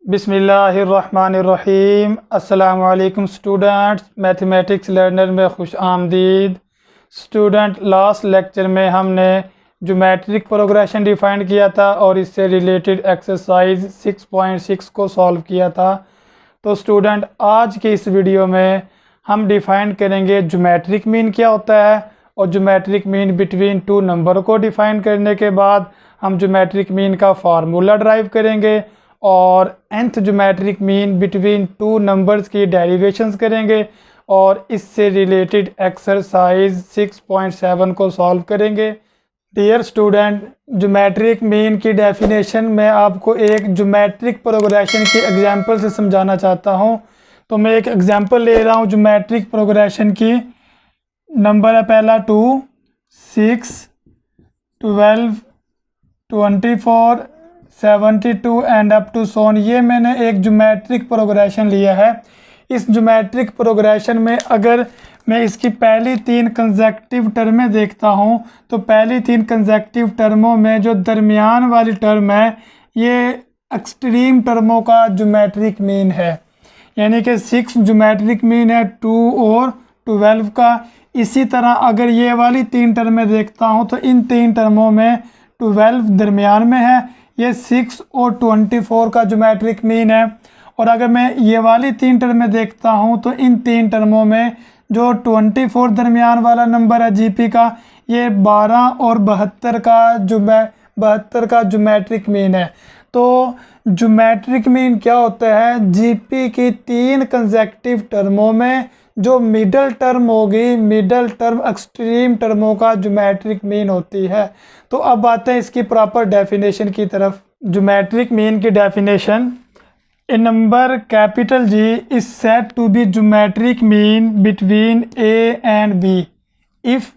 बिस्मिल्लाहिर्रहमानिर्रहीम। अस्सलाम वालेकुम स्टूडेंट्स, मैथमेटिक्स लर्नर में खुश आमदीद। स्टूडेंट, लास्ट लेक्चर में हमने ज्योमेट्रिक प्रोग्रेशन डिफ़ाइन किया था और इससे रिलेटेड एक्सरसाइज 6.6 को सॉल्व किया था। तो स्टूडेंट, आज के इस वीडियो में हम डिफ़ाइन करेंगे ज्योमेट्रिक मीन क्या होता है, और geometric mean between two number को डिफ़ाइन करने के बाद हम ज्योमेट्रिक मीन का फार्मूला ड्राइव करेंगे और nth geometric mean between two numbers की डेरिवेशंस करेंगे और इससे रिलेटेड एक्सरसाइज 6.7 को सॉल्व करेंगे। डियर स्टूडेंट, ज्योमेट्रिक मीन की डेफिनेशन मैं आपको एक ज्योमेट्रिक प्रोग्रेशन की एग्जांपल से समझाना चाहता हूं। तो मैं एक एग्जांपल ले रहा हूं ज्योमेट्रिक प्रोग्रेशन की। नंबर है पहला 2, 6, 12, 24, 72 एंड अप टू सोन। ये मैंने एक ज्योमेट्रिक प्रोग्रेशन लिया है। इस ज्योमेट्रिक प्रोग्रेशन में अगर मैं इसकी पहली 3 कंसेक्टिव टर्में देखता हूँ तो पहली 3 कंसेक्टिव टर्मों में जो दरमियान वाली टर्म है ये एक्सट्रीम टर्मों का ज्योमेट्रिक मीन है, यानी कि 6 ज्योमेट्रिक मीन है 2 और 12 का। इसी तरह अगर ये वाली 3 टर्में देखता हूँ तो इन 3 टर्मों में 12 दरमियान में है, ये 6 और 24 का ज्योमेट्रिक मीन है। और अगर मैं ये वाली 3 टर्में देखता हूँ तो इन 3 टर्मों में जो 24 दरमियान वाला नंबर है जीपी का, ये 12 और 72 का ज्योमेट्रिक मीन है। तो ज्योमेट्रिक मीन क्या होता है? जीपी की 3 कंसेक्टिव टर्मों में जो मिडल टर्म होगी, मिडल टर्म एक्सट्रीम टर्मों का ज्योमेट्रिक मीन होती है। तो अब आते हैं इसकी प्रॉपर डेफिनेशन की तरफ। ज्योमेट्रिक मीन की definition: a number capital G is said to be geometric mean between A and B if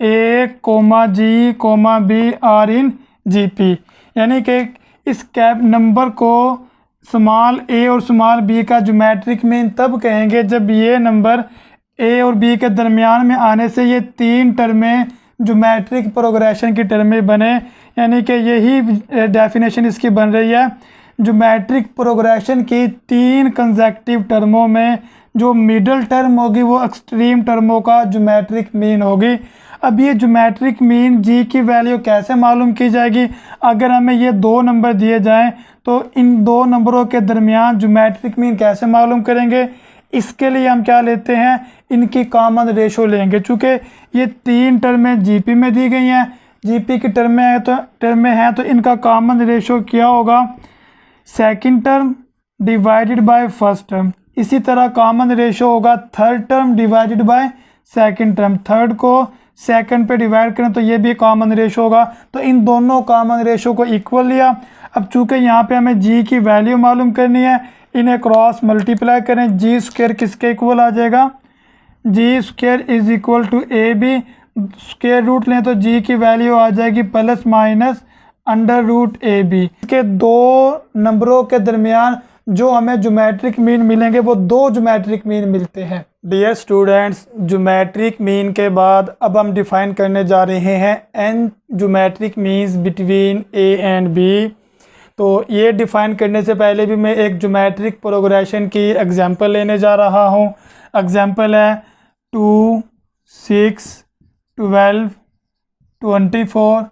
A comma G comma B are in GP. यानी कि इस नंबर को स्मॉल ए और small B का geometric mean तब कहेंगे जब ये नंबर ए और बी के दरमियान में आने से ये 3 टर्में ज्योमेट्रिक प्रोग्रेशन की टर्में बने। यानी कि यही डेफिनेशन इसकी बन रही है। ज्योमेट्रिक प्रोग्रेशन की 3 कंसेक्टिव टर्मों में जो मिडल टर्म होगी वो एक्सट्रीम टर्मों का ज्योमेट्रिक मीन होगी। अब ये ज्योमेट्रिक मीन जी की वैल्यू कैसे मालूम की जाएगी? अगर हमें ये 2 नंबर दिए जाएं तो इन 2 नंबरों के दरमियान ज्योमेट्रिक मीन कैसे मालूम करेंगे? इसके लिए हम क्या लेते हैं, इनकी कॉमन रेशो लेंगे। चूँकि ये 3 टर्में जीपी में दी गई हैं, जीपी की टर्में हैं तो इनका कॉमन रेशो क्या होगा? Second term divided by first term. इसी तरह कॉमन रेशो होगा third term divided by second term. Third को सेकंड पे डिवाइड करें तो ये भी कॉमन रेशो होगा। तो इन दोनों कॉमन रेशो को इक्वल लिया। अब चूँकि यहाँ पे हमें जी की वैल्यू मालूम करनी है, इन्हें क्रॉस मल्टीप्लाई करें। जी स्क्वायर किसके इक्वल आ जाएगा? G square is equal to A B. Square root लें तो जी की वैल्यू आ जाएगी plus minus under root A B. इसके 2 नंबरों के दरमियान जो हमें ज्योमेट्रिक मीन मिलेंगे वो 2 ज्योमेट्रिक मीन मिलते हैं। डियर स्टूडेंट्स, ज्योमेट्रिक मीन के बाद अब हम डिफ़ाइन करने जा रहे हैं N geometric means between A and B. तो ये डिफ़ाइन करने से पहले भी मैं एक ज्योमेट्रिक प्रोग्रेशन की एग्जांपल लेने जा रहा हूँ। एग्जांपल है 2, 6, 12, 24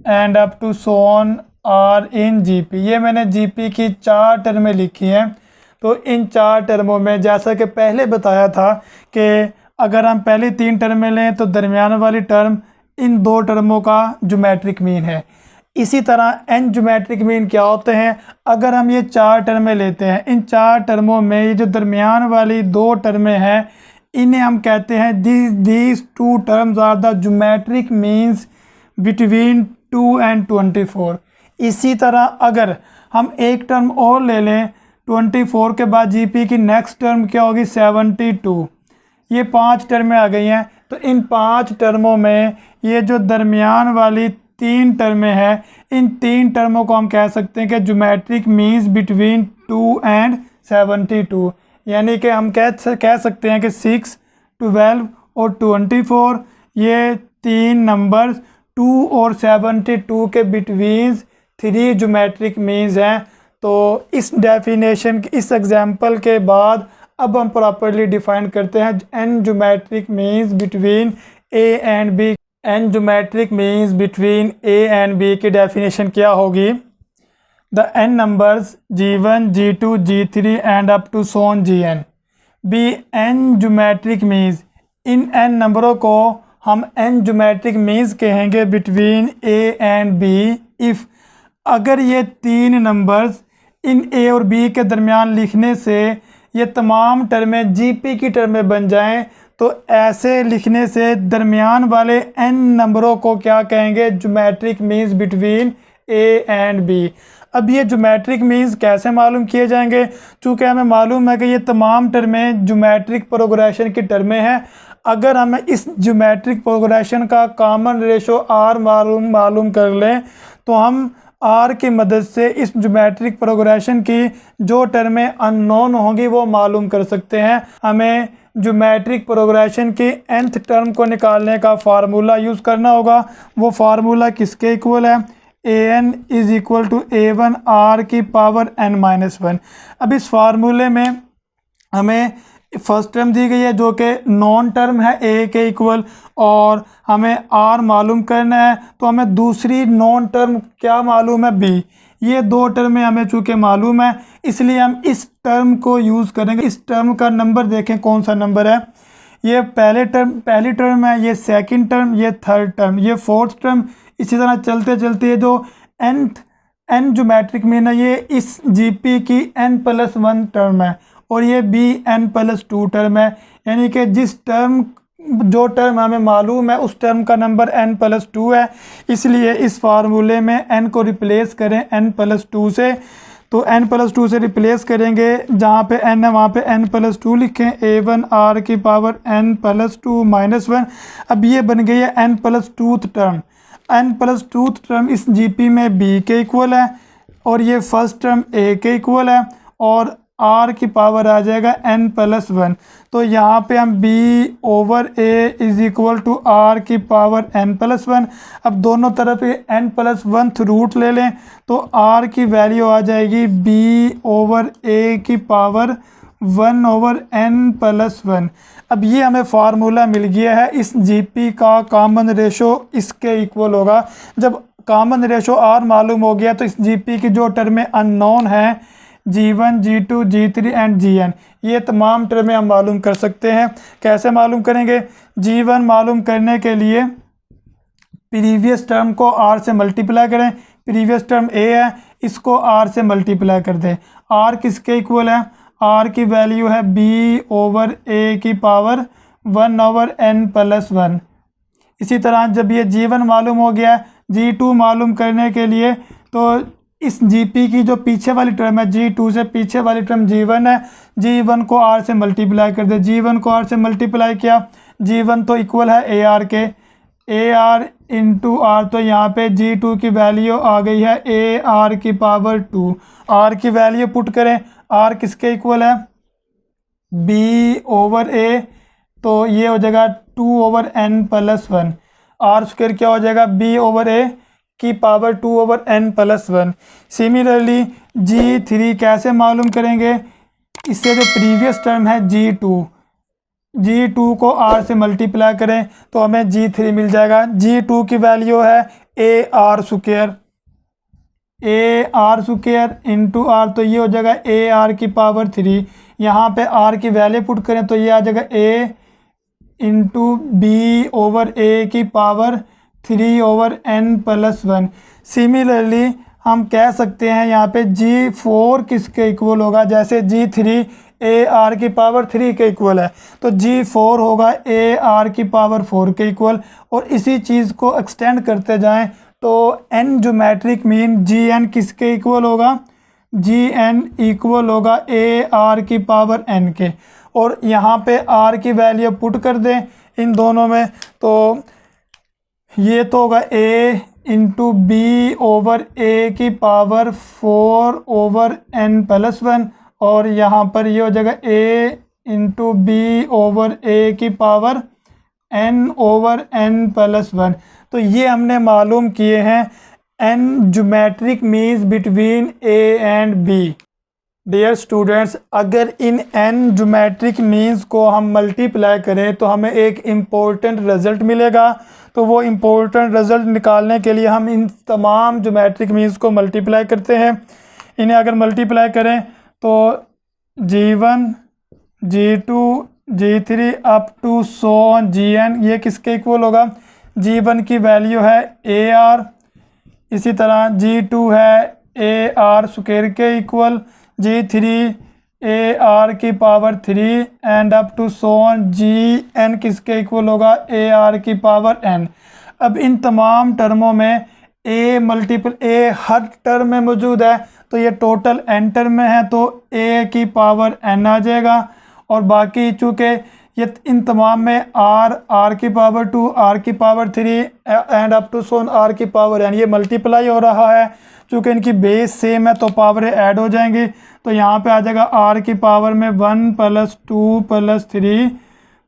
and up to so on are in GP. ये मैंने जीपी की 4 टर्में लिखी हैं। तो इन 4 टर्मों में जैसा कि पहले बताया था कि अगर हम पहली 3 टर्में लें तो दरमियान वाली टर्म इन 2 टर्मों का ज्योमेट्रिक मीन है। इसी तरह एन ज्योमेट्रिक मीन क्या होते हैं? अगर हम ये 4 टर्में लेते हैं, इन 4 टर्मों में ये जो दरमियान वाली 2 टर्में हैं इन्हें हम कहते हैं these 2 terms are the geometric means between 2 and 24। इसी तरह अगर हम एक टर्म और ले लें, 24 के बाद जीपी की नेक्स्ट टर्म क्या होगी? 72। ये 5 टर्में आ गई हैं। तो इन 5 टर्मों में ये जो दरमियान वाली 3 टर्में हैं, इन 3 टर्मों को हम कह सकते हैं कि ज्योमेट्रिक मीन्स बिटवीन 2 एंड 72। यानी कि हम कह सकते हैं कि 6, 12 और 24 ये 3 नंबर्स 2 और 72 के बिटवीन 3 ज्योमेट्रिक मीन्स हैं। तो इस डेफिनेशन इस एग्जांपल के बाद अब हम प्रॉपर्ली डिफाइन करते हैं N geometric means between A and B. N geometric means between A and B की डेफिनेशन क्या होगी? The N numbers G1, G2, G3 and up to so on Gn be N geometric means. इन N नंबरों को हम N geometric means कहेंगे between A and B if अगर ये तीन नंबर्स इन ए और बी के दरमियान लिखने से ये तमाम टर्में जीपी की टर्में बन जाएं, तो ऐसे लिखने से दरमियान वाले एन नंबरों को क्या कहेंगे? Geometric means between A and B. अब ये ज्योमेट्रिक मीन्स कैसे मालूम किए जाएंगे? चूँकि हमें मालूम है कि ये तमाम टर्में ज्योमेट्रिक प्रोग्रेशन की टर्में हैं। अगर हमें इस ज्योमेट्रिक प्रोग्रेशन का कॉमन रेशो आर मालूम कर लें तो हम आर की मदद से इस ज्योमेट्रिक प्रोग्रेशन की जो टर्में अननोन होंगी वो मालूम कर सकते हैं। हमें ज्योमेट्रिक प्रोग्रेशन की nth टर्म को निकालने का फार्मूला यूज़ करना होगा। वो फार्मूला किसके इक्वल है? an is equal to a1 r की पावर n-1। अब इस फार्मूले में हमें फर्स्ट टर्म दी गई है जो कि नॉन टर्म है a के इक्वल, और हमें r मालूम करना है, तो हमें दूसरी नॉन टर्म क्या मालूम है? b। ये दो टर्में हमें चूँकि मालूम है इसलिए हम इस टर्म को यूज़ करेंगे। इस टर्म का नंबर देखें कौन सा नंबर है। ये पहली टर्म है, ये सेकंड टर्म, ये थर्ड टर्म, ये फोर्थ टर्म। इसी तरह चलते चलते ये जो एन ज्योमेट्रिक मीन है ये इस जीपी की n+1 टर्म है, और ये बी n+2 टर्म है। यानी कि जो टर्म हमें मालूम है उस टर्म का नंबर n+2 है। इसलिए इस फार्मूले में n को रिप्लेस करें n+2 से, तो n+2 से रिप्लेस करेंगे, जहाँ पे n है वहाँ पे n+2 लिखें, a1 r की पावर n+2-1। अब ये बन गई है n+2 टर्म। n+2 टर्म इस जीपी में b के इक्वल है, और ये फर्स्ट टर्म a के इक्वल है, और r की पावर आ जाएगा n+1। तो यहाँ पे हम b over a is equal to r की पावर n+1। अब दोनों तरफ n+1 रूट ले लें तो r की वैल्यू आ जाएगी b ओवर a की पावर 1/n+1। अब ये हमें फार्मूला मिल गया है। इस जीपी का कॉमन रेशो इसके इक्वल होगा। जब कॉमन रेशो r मालूम हो गया तो इस जीपी की जो टर्में अननोन हैं G1, G2, G3 and Gn, ये तमाम टर्में हम मालूम कर सकते हैं। कैसे मालूम करेंगे? G1 मालूम करने के लिए प्रीवियस टर्म को r से मल्टीप्लाई करें। प्रीवियस टर्म a है, इसको r से मल्टीप्लाई कर दें। r किसके इक्वल है? r की वैल्यू है b ओवर a की पावर 1/n+1। इसी तरह जब ये G1 मालूम हो गया, G2 मालूम करने के लिए तो इस जीपी की जो पीछे वाली टर्म है, G2 से पीछे वाली टर्म G1 है, G1 को r से मल्टीप्लाई कर दे। G1 को r से मल्टीप्लाई किया, G1 तो इक्वल है AR के, AR इंटू r, तो यहाँ पे G2 की वैल्यू आ गई है AR की पावर 2। r की वैल्यू पुट करें, r किसके इक्वल है? b ओवर a, तो ये हो जाएगा 2/n+1। r स्क्वायर क्या हो जाएगा? b ओवर a की पावर 2/n+1। सिमिलरली G3 कैसे मालूम करेंगे? इससे जो प्रीवियस टर्म है G2 को r से मल्टीप्लाई करें तो हमें G3 मिल जाएगा। G2 की वैल्यू है AR स्क्वायर इंटू r, तो ये हो जाएगा AR की पावर 3। यहाँ पे r की वैल्यू पुट करें तो ये आ जाएगा a into b over a की पावर 3/n+1। सिमिलरली हम कह सकते हैं यहाँ पे G4 किसके इक्वल होगा? जैसे G3 AR की पावर 3 के इक्वल है, तो G4 होगा AR की पावर 4 के इक्वल। और इसी चीज़ को एक्सटेंड करते जाएं तो n ज्योमेट्रिक मीन Gn किसके इक्वल होगा? Gn इक्वल होगा AR की पावर n के। और यहाँ पे r की वैल्यू पुट कर दें इन दोनों में, तो ये तो होगा a into B over a की पावर 4/n+1, और यहाँ पर ये हो जाएगा a into B over a की पावर n/n+1। तो ये हमने मालूम किए हैं N geometric means between A and B. Dear students, अगर इन एन ज्योमेट्रिक मीन्स को हम मल्टीप्लाई करें तो हमें एक इम्पोर्टेंट रिज़ल्ट मिलेगा। तो वो इम्पोर्टेंट रिज़ल्ट निकालने के लिए हम इन तमाम ज्योमेट्रिक मीन्स को मल्टीप्लाई करते हैं। इन्हें अगर मल्टीप्लाई करें तो G1, G2, G3 up to so on Gn, ये किसके इक्वल होगा? G1 की वैल्यू है AR, इसी तरह G2 है AR स्क्वायर के इक्वल, G3 AR की power 3 and up to so on Gn किसके इक्वल होगा? AR की पावर n। अब इन तमाम टर्मों में a मल्टीपल a हर टर्म में मौजूद है, तो ये टोटल n टर्म में है, तो a की पावर n आ जाएगा। और बाकी चूँकि ये इन तमाम में r की पावर 2, r की power 3 and up to so on r की पावर n, ये मल्टीप्लाई हो रहा है। चूँकि इनकी बेस सेम है तो पावरें ऐड हो जाएंगी। तो यहाँ पे आ जाएगा r की पावर में 1 + 2 + 3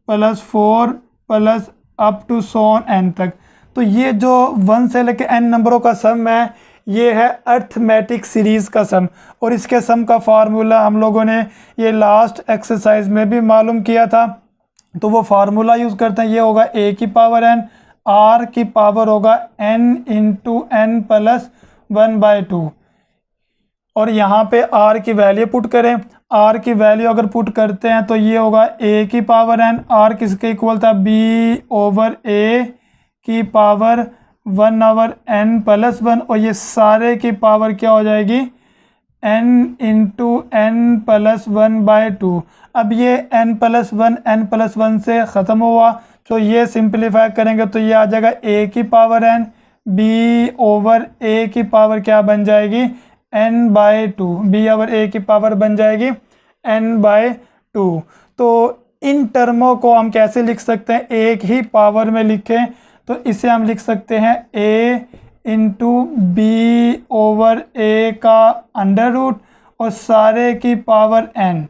+ 4 plus up to so on n तक। तो ये जो 1 से लेकर n नंबरों का सम है, ये है अर्थमेटिक सीरीज़ का सम। और इसके सम का फार्मूला हम लोगों ने ये लास्ट एक्सरसाइज में भी मालूम किया था, तो वो फार्मूला यूज़ करते हैं। ये होगा a की पावर n, r की पावर होगा n × n + 1/2। और यहाँ पे r की वैल्यू पुट करें। r की वैल्यू अगर पुट करते हैं तो ये होगा a की पावर n, r किसके इक्वल था? b/a की पावर 1/n + 1, और ये सारे की पावर क्या हो जाएगी? n × n + 1/2। अब ये n + 1 से ख़त्म हुआ, तो ये सिंप्लीफाई करेंगे तो ये आ जाएगा a की पावर n, b/a की पावर क्या बन जाएगी? n/2, b/a की पावर बन जाएगी n/2। तो इन टर्मों को हम कैसे लिख सकते हैं? एक ही पावर में लिखें तो इसे हम लिख सकते हैं a × b/a का अंडर रूट और सारे की पावर n,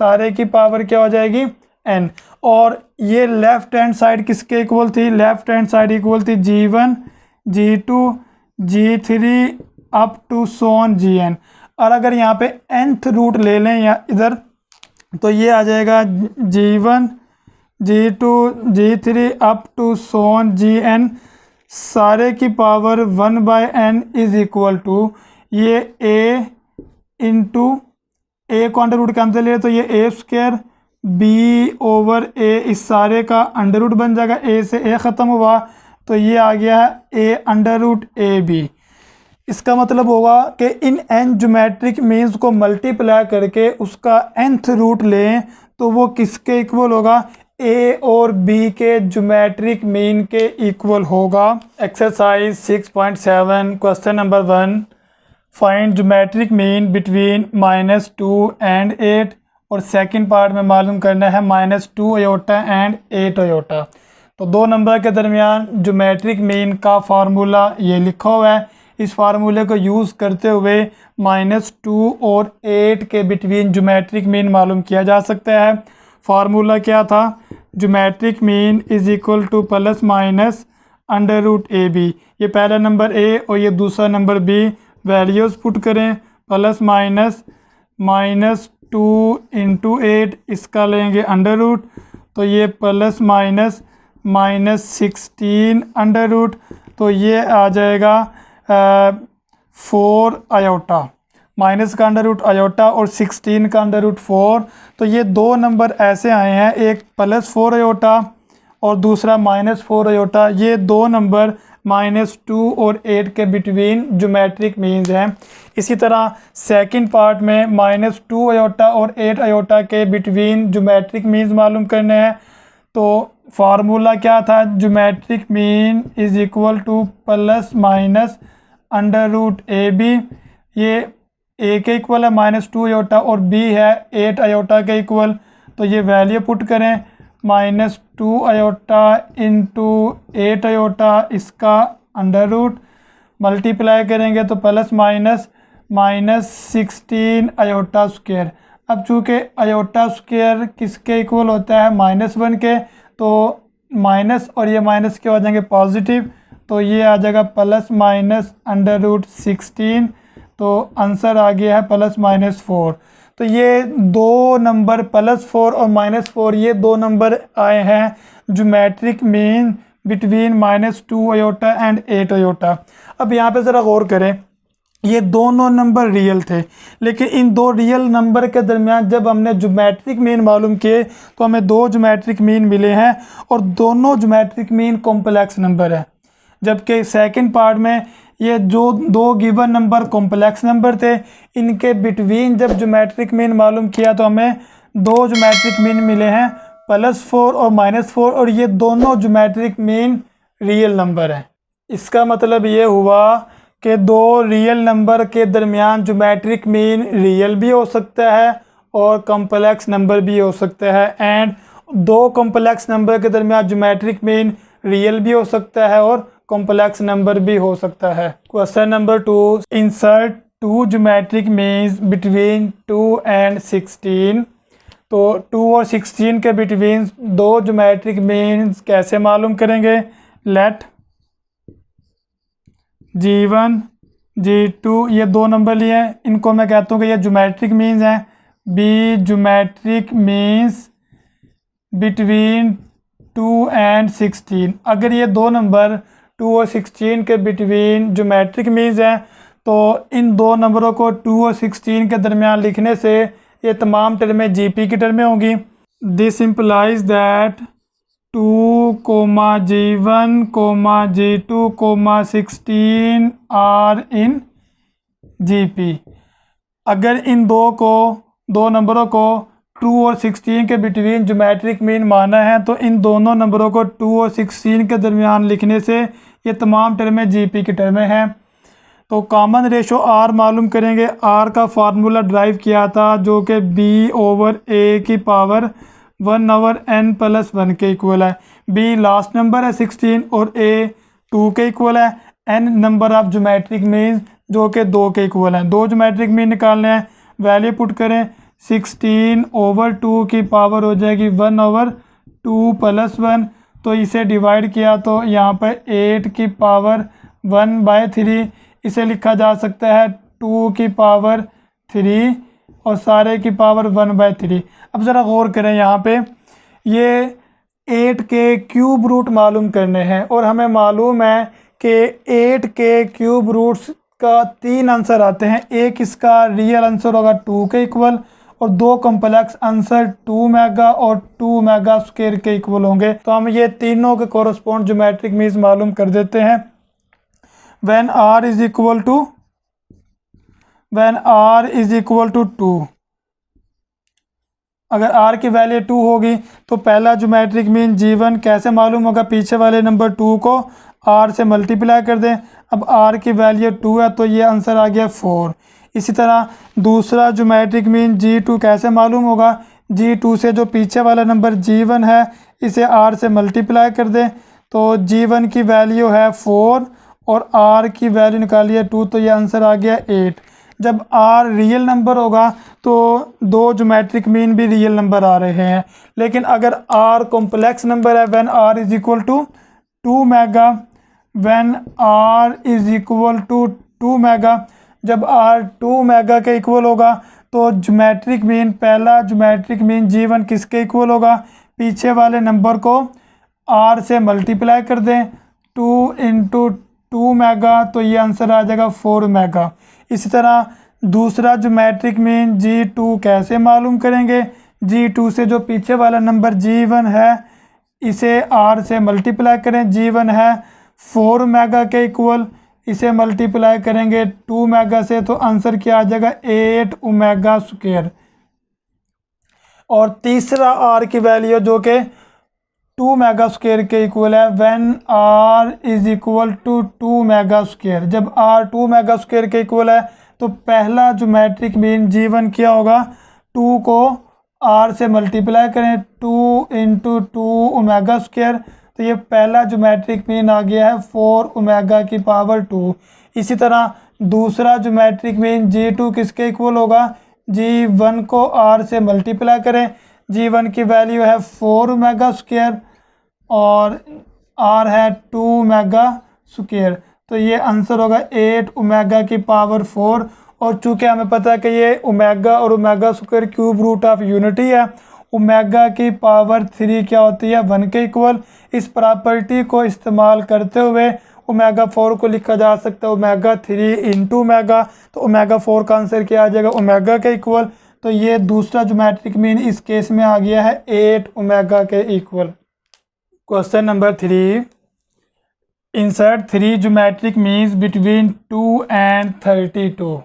सारे की पावर क्या हो जाएगी? n। और ये लेफ़्ट हैंड साइड किसके इक्वल थी? लेफ़्ट हैंड साइड इक्वल थी G1, G2, G3 up to so on Gn। और अगर यहाँ पे nth रूट ले लें या इधर, तो ये आ जाएगा G1, G2, G3 up to so on Gn, सारे की power 1/n is equal to ये a को अंडर रूट कैंसिल ले तो ये a² b/a, इस सारे का अंडर रूट बन जाएगा। a से a ख़त्म हुआ तो ये आ गया है a√ab। इसका मतलब होगा कि इन n ज्योमेट्रिक मीन्स को मल्टीप्लाई करके उसका nth रूट लें तो वो किसके इक्वल होगा? a और b के ज्योमेट्रिक मीन के इक्वल होगा। Exercise 6.7 question number 1, find geometric mean between -2 and 8। और सेकंड पार्ट में मालूम करना है -2 अयोटा एंड 8 अयोटा। तो दो नंबर के दरमियान ज्योमेट्रिक मीन का फार्मूला ये लिखा हुआ है। इस फार्मूले को यूज़ करते हुए -2 और 8 के बिटवीन ज्योमेट्रिक मीन मालूम किया जा सकता है। फार्मूला क्या था? Geometric mean is equal two plus minus √ab। ये पहला नंबर a और ये दूसरा नंबर b। वैल्यूज़ पुट करें, प्लस माइनस -2 × 8, इसका लेंगे अंडर रूट, तो ये प्लस माइनस -16 अंडर रूट, तो ये आ जाएगा 4 अयोटा। माइनस का अंडर रूट अयोटा और 16 का अंडर रूट 4। तो ये दो नंबर ऐसे आए हैं, एक +4 अयोटा और दूसरा -4 अयोटा। ये दो नंबर -2 और 8 के बिटवीन ज्योमेट्रिक मीन्स हैं। इसी तरह सेकंड पार्ट में -2 अयोटा और 8 अयोटा के बिटवीन ज्योमेट्रिक मीन्स मालूम करने हैं। तो फार्मूला क्या था? Geometric mean is equal two plus minus √ab। ये a के इक्वल है -2 अयोटा और b है 8 अयोटा के इक्वल। तो ये वैल्यू पुट करें, -2 अयोटा × 8 अयोटा, इसका अंडर रूट मल्टीप्लाई करेंगे तो प्लस माइनस -16 अयोटा स्क्वायर। अब चूँकि अयोटा स्क्वायर किसके इक्वल होता है? -1 के, तो माइनस और ये माइनस क्या हो जाएंगे? पॉजिटिव। तो ये आ जाएगा प्लस माइनस √16, तो आंसर आ गया है +-4। तो ये दो नंबर +4 और -4 ये दो नंबर आए हैं geometric mean between -2 iota and 8 iota. अब यहाँ पे ज़रा गौर करें, ये दोनों नंबर रियल थे, लेकिन इन दो रियल नंबर के दरमियान जब हमने ज्योमेट्रिक मीन मालूम किए तो हमें दो ज्योमेट्रिक मीन मिले हैं और दोनों ज्योमेट्रिक मीन कॉम्प्लेक्स नंबर है। जबकि सेकंड पार्ट में ये जो दो गिवन नंबर कॉम्प्लेक्स नंबर थे, इनके बिटवीन जब ज्योमेट्रिक मीन मालूम किया तो हमें दो ज्योमेट्रिक मीन मिले हैं +4 और -4, और ये दोनों ज्योमेट्रिक मीन रियल नंबर हैं। इसका मतलब ये हुआ कि दो रियल नंबर के दरमियान ज्योमेट्रिक मीन रियल भी हो सकता है और कॉम्प्लेक्स नंबर भी हो सकता है, एंड दो कॉम्प्लेक्स नंबर के दरमियान ज्योमेट्रिक मीन रियल भी हो सकता है और कॉम्प्लेक्स नंबर भी हो सकता है। Question number 2, insert 2 geometric means between 2 and 16। तो 2 और 16 के बिटवीन दो ज्योमेट्रिक मीन्स कैसे मालूम करेंगे? लेट G1 G2 ये दो नंबर लिए हैं, इनको मैं कहता हूँ कि ये ज्योमेट्रिक मीन्स हैं। Be geometric means between 2 and 16। अगर ये दो नंबर 2 और 16 के बिटवीन ज्योमेट्रिक मीन्स हैं तो इन दो नंबरों को 2 और 16 के दरमियान लिखने से ये तमाम टर्में GP की टर्में होंगी। This implies that 2, G1, G2, 16 are in GP। अगर इन दो नंबरों को 2 और 16 के बिटवीन ज्योमेट्रिक मीन माना है तो इन दोनों नंबरों को 2 और 16 के दरमियान लिखने से ये तमाम टर्में GP की टर्में हैं। तो कॉमन रेशो R मालूम करेंगे। R का फार्मूला ड्राइव किया था जो कि B/A की पावर 1/n+1 के इक्वल है। B लास्ट नंबर है 16 और A 2 के इक्वल है। N number of geometric mean जो कि 2 के इक्वल हैं। दो ज्योमेट्रिक मीन निकालने हैं, वैल्यू पुट करें। 16/2 की पावर हो जाएगी 1/2+1, तो इसे डिवाइड किया तो यहाँ पर 8 की पावर 1/3, इसे लिखा जा सकता है 2 की पावर 3 और सारे की पावर 1/3। अब ज़रा गौर करें, यहाँ पे ये 8 के क्यूब रूट मालूम करने हैं और हमें मालूम है कि 8 के क्यूब रूट्स का 3 आंसर आते हैं। एक इसका रियल आंसर होगा 2 के इक्वल और दो कॉम्प्लेक्स आंसर 2 मेगा और 2 मेगा स्क्वायर के इक्वल होंगे। तो हम ये तीनों के कोरस्पॉन्ड ज्योमेट्रिक मीन्स मालूम कर देते हैं। when r is equal to 2, अगर r की वैल्यू 2 होगी तो पहला ज्योमेट्रिक मीन G1 कैसे मालूम होगा? पीछे वाले नंबर 2 को r से मल्टीप्लाई कर दें। अब r की वैल्यू 2 है तो ये आंसर आ गया 4। इसी तरह दूसरा ज्योमेट्रिक मीन G2 कैसे मालूम होगा? G2 से जो पीछे वाला नंबर G1 है इसे r से मल्टीप्लाई कर दें, तो G1 की वैल्यू है 4 और r की वैल्यू निकालिए 2, तो ये आंसर आ गया 8। जब r रियल नंबर होगा तो दो ज्योमेट्रिक मीन भी रियल नंबर आ रहे हैं, लेकिन अगर r कॉम्प्लेक्स नंबर है when r is equal to 2 omega, when r is equal to 2 omega, जब r 2 मेगा के इक्वल होगा तो ज्योमेट्रिक मीन, पहला ज्योमेट्रिक मीन G1 किसके इक्वल होगा? पीछे वाले नंबर को r से मल्टीप्लाई कर दें, 2 × 2 मेगा, तो ये आंसर आ जाएगा 4 मेगा। इसी तरह दूसरा ज्योमेट्रिक मीन G2 कैसे मालूम करेंगे? G2 से जो पीछे वाला नंबर G1 है इसे r से मल्टीप्लाई करें, G1 है 4 मेगा के इक्वल, इसे मल्टीप्लाई करेंगे 2 मेगा से तो आंसर क्या आ जाएगा 8 ओमेगा स्क्वायर। और तीसरा r की वैल्यू जो कि 2 मेगा स्क्वायर के इक्वल है when r is equal to 2 omega square. जब r 2 मेगा स्क्वायर के इक्वल है तो पहला ज्योमेट्रिक मीन G1 क्या होगा? 2 को r से मल्टीप्लाई करें, 2 × 2 ओमेगा स्क्वायर, तो ये पहला ज्योमेट्रिक मीन आ गया है 4 ओमेगा की पावर 2। इसी तरह दूसरा ज्योमेट्रिक मीन G2 किसके इक्वल होगा? G1 को r से मल्टीप्लाई करें, G1 की वैल्यू है 4 ओमेगा स्क्वायर और r है 2 मेगा स्क्वायर। तो ये आंसर होगा 8 ओमेगा की पावर 4। और चूंकि हमें पता है कि ये ओमेगा और omega square cube root of unity है, ओमेगा की पावर 3 क्या होती है 1 के इक्वल। इस प्रॉपर्टी को इस्तेमाल करते हुए ओमेगा 4 को लिखा जा सकता है ओमेगा 3 इंटू ओमेगा। तो ओमेगा 4 का आंसर क्या आ जाएगा ओमेगा के इक्वल। तो ये दूसरा ज्योमेट्रिक मीन इस केस में आ गया है 8 ओमेगा के equal. Question number 3, insert 3 geometric means between 2 and 32।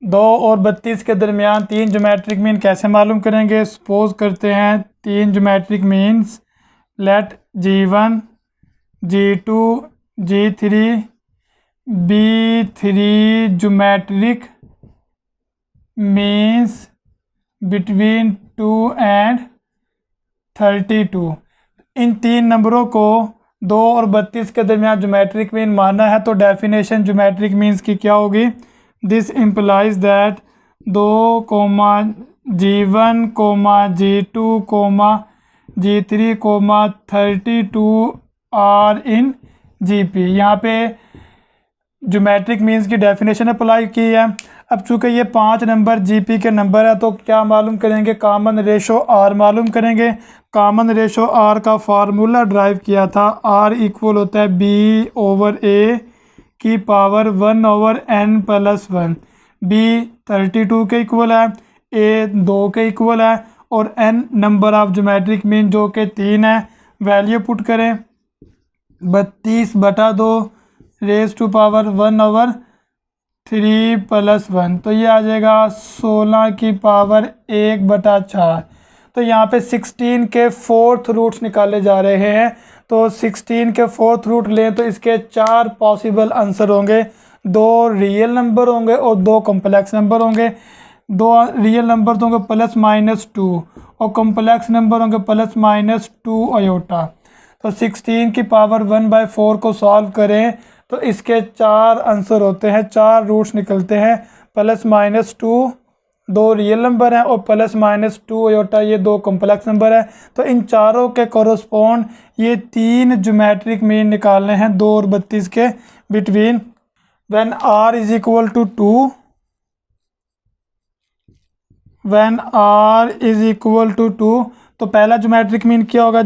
2 और 32 के दरमियान 3 ज्योमेट्रिक मीन कैसे मालूम करेंगे। सपोज करते हैं 3 geometric means, let G1 G2 G3 B3 geometric means between 2 and 32। इन 3 नंबरों को 2 और 32 के दरमियान ज्योमेट्रिक मीन मानना है। तो डेफिनेशन ज्योमेट्रिक मीन्स की क्या होगी। This implies that 2, G1, G2, G3, 32 are in GP। यहाँ पे ज्योमेट्रिक मीन्स की डेफिनेशन अप्लाई की है। अब चूँकि ये 5 नंबर GP के नंबर है तो क्या मालूम करेंगे, कॉमन रेशो R मालूम करेंगे। कॉमन रेशो R का फार्मूला ड्राइव किया था, R इक्वल होता है B/A की पावर 1/n+1। B 32 के इक्वल है, A 2 के इक्वल है और n number of geometric mean जो कि 3 है। वैल्यू पुट करें 32/2 रेज़ टू पावर 1/3+1, तो ये आ जाएगा 16 की पावर 1/4। तो यहाँ पे 16 के 4th रूट्स निकाले जा रहे हैं। तो 16 के 4th रूट लें तो इसके 4 पॉसिबल आंसर होंगे। 2 रियल नंबर होंगे और 2 कॉम्प्लेक्स नंबर होंगे। 2 रियल नंबर तो होंगे +-2 और कॉम्प्लेक्स नंबर होंगे +-2 अयोटा। तो 16 की पावर 1/4 को सॉल्व करें तो इसके 4 आंसर होते हैं, 4 रूट्स निकलते हैं। +-2 2 रियल नंबर हैं और +-2 अयोटा ये 2 कॉम्प्लेक्स नंबर है। तो इन चारों के कोरस्पॉन्ड ये 3 ज्योमेट्रिक मीन निकालने हैं 2 और 32 के between. When R is equal to 2, when R is equal to 2 तो पहला ज्योमेट्रिक मीन क्या होगा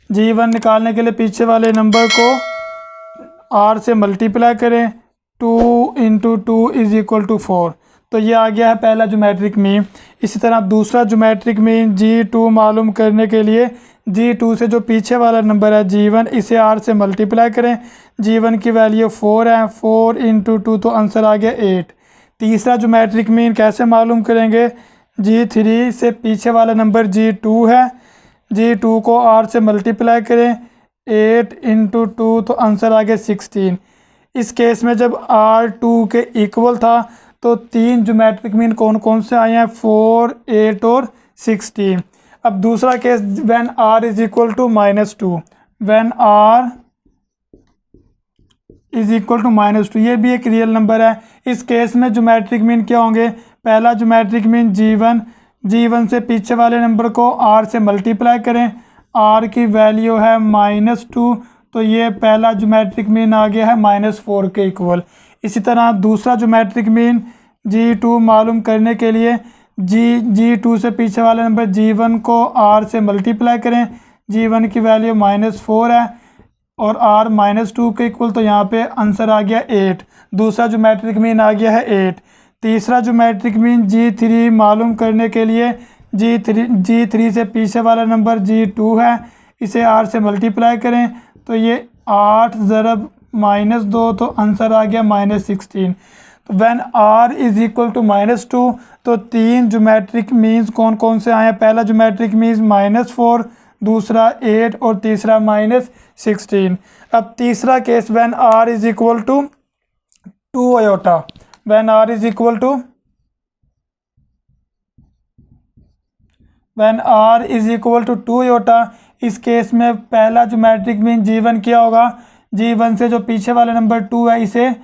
G1 निकालने के लिए पीछे वाले नंबर को R से मल्टीप्लाई करें। 2 × 2 इज इक्वल टू 4। तो ये आ गया है पहला ज्योमेट्रिक मीन। इसी तरह दूसरा ज्योमेट्रिक मीन G2 मालूम करने के लिए G2 से जो पीछे वाला नंबर है G1 इसे R से मल्टीप्लाई करें। G1 की वैल्यू 4 है, 4 × 2 तो आंसर आ गया 8। तीसरा ज्योमेट्रिक मीन कैसे मालूम करेंगे, G3 से पीछे वाला नंबर G2 है, G2 को R से मल्टीप्लाई करें। 8 × 2 तो आंसर आ गया 16। इस केस में जब R 2 के इक्वल था तो 3 ज्योमेट्रिक मीन कौन कौन से आए हैं, 4, 8 और 16। अब दूसरा case when R is equal to -2, when R is equal to -2 ये भी एक रियल नंबर है। इस केस में ज्योमेट्रिक मीन क्या होंगे, पहला ज्योमेट्रिक मीन G1 से पीछे वाले नंबर को R से मल्टीप्लाई करें। R की वैल्यू है -2 तो ये पहला ज्योमेट्रिक मीन आ गया है -4 के इक्वल। इसी तरह दूसरा ज्योमेट्रिक मीन G2 मालूम करने के लिए G2 से पीछे वाले नंबर G1 को R से मल्टीप्लाई करें। G1 की वैल्यू -4 है और R -2 के इक्वल, तो यहाँ पे आंसर आ गया 8। दूसरा ज्योमेट्रिक मीन आ गया है 8। तीसरा ज्योमेट्रिक मीन G3 मालूम करने के लिए G3 से पीछे वाला नंबर G2 है, इसे R से मल्टीप्लाई करें तो ये 8 ज़रब -2 तो आंसर आ गया -16। तो when R is equal to -2 तो 3 ज्योमेट्रिक मीन्स कौन कौन से आए हैं, पहला ज्योमेट्रिक मीन्स -4, दूसरा 8 और तीसरा -16। अब तीसरा case when R is equal to 2 iota, when R is equal to when R is equal to 2 iota, इस केस में पहला ज्योमेट्रिक मीन G1 क्या होगा, G1 से जो पीछे वाला नंबर 2 है इसे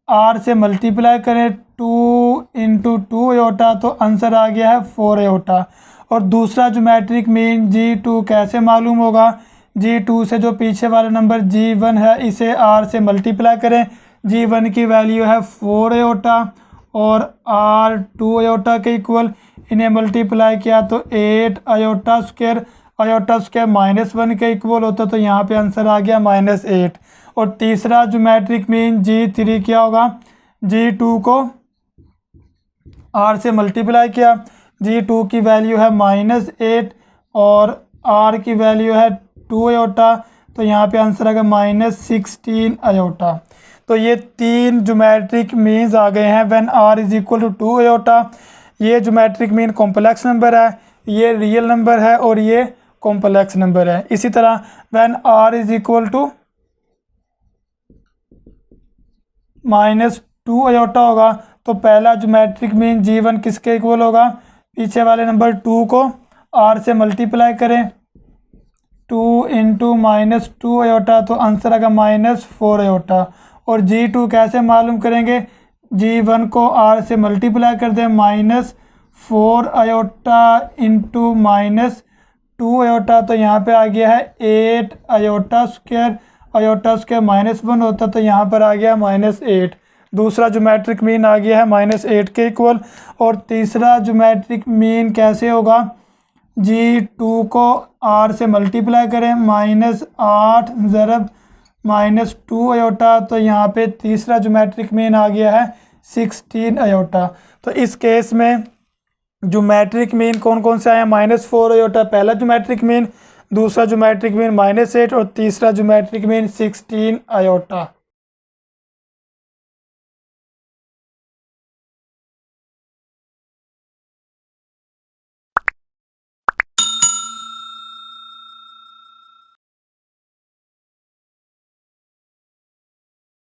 R से मल्टीप्लाई करें। 2 × 2 अयोटा तो आंसर आ गया है 4 अयोटा। और दूसरा ज्योमेट्रिक मीन G2 कैसे मालूम होगा, G2 से जो पीछे वाला नंबर G1 है इसे R से मल्टीप्लाई करें। G1 की वैल्यू है 4 आयोटा और R 2 आयोटा के इक्वल, इन्हें मल्टीप्लाई किया तो 8 आयोटा स्क्वायर -1 के इक्वल होता, तो यहाँ पे आंसर आ गया -8। और तीसरा ज्योमेट्रिक मीन G3 क्या होगा, G2 को R से मल्टीप्लाई किया, G2 की वैल्यू है -8 और R की वैल्यू है 2 आयोटा, तो यहाँ पे आंसर आएगा -16 आयोटा। तो ये तीन ज्योमेट्रिक मीन्स आ गए हैं when R is equal to 2 iota. ये ज्योमेट्रिक मीन कॉम्प्लेक्स नंबर है, ये रियल नंबर है और ये कॉम्प्लेक्स नंबर है। इसी तरह when R is equal to -2 iota होगा तो पहला ज्योमेट्रिक मीन G1 किसके इक्वल होगा, पीछे वाले नंबर 2 को R से मल्टीप्लाई करें, 2 इंटू -2 आयोटा, तो आंसर आएगा -4 आयोटा। और G2 कैसे मालूम करेंगे, G1 को R से मल्टीप्लाई कर दें, -4 आयोटा इंटू -2 आयोटा, तो यहाँ पे आ गया है 8 आयोटा स्क्वायर -1 होता, तो यहाँ पर आ गया -8। दूसरा ज्योमेट्रिक मीन आ गया है -8 के इक्वल। और तीसरा ज्योमेट्रिक मीन कैसे होगा, G2 को R से मल्टीप्लाई करें, -8 ज़रब -2 आयोटा, तो यहाँ पे तीसरा ज्योमेट्रिक मीन आ गया है 16 आयोटा। तो इस केस में ज्योमेट्रिक मीन कौन कौन से आए हैं, -4 आयोटा पहला ज्योमेट्रिक मीन, दूसरा ज्योमेट्रिक मीन -8 और तीसरा ज्योमेट्रिक मीन 16 आयोटा।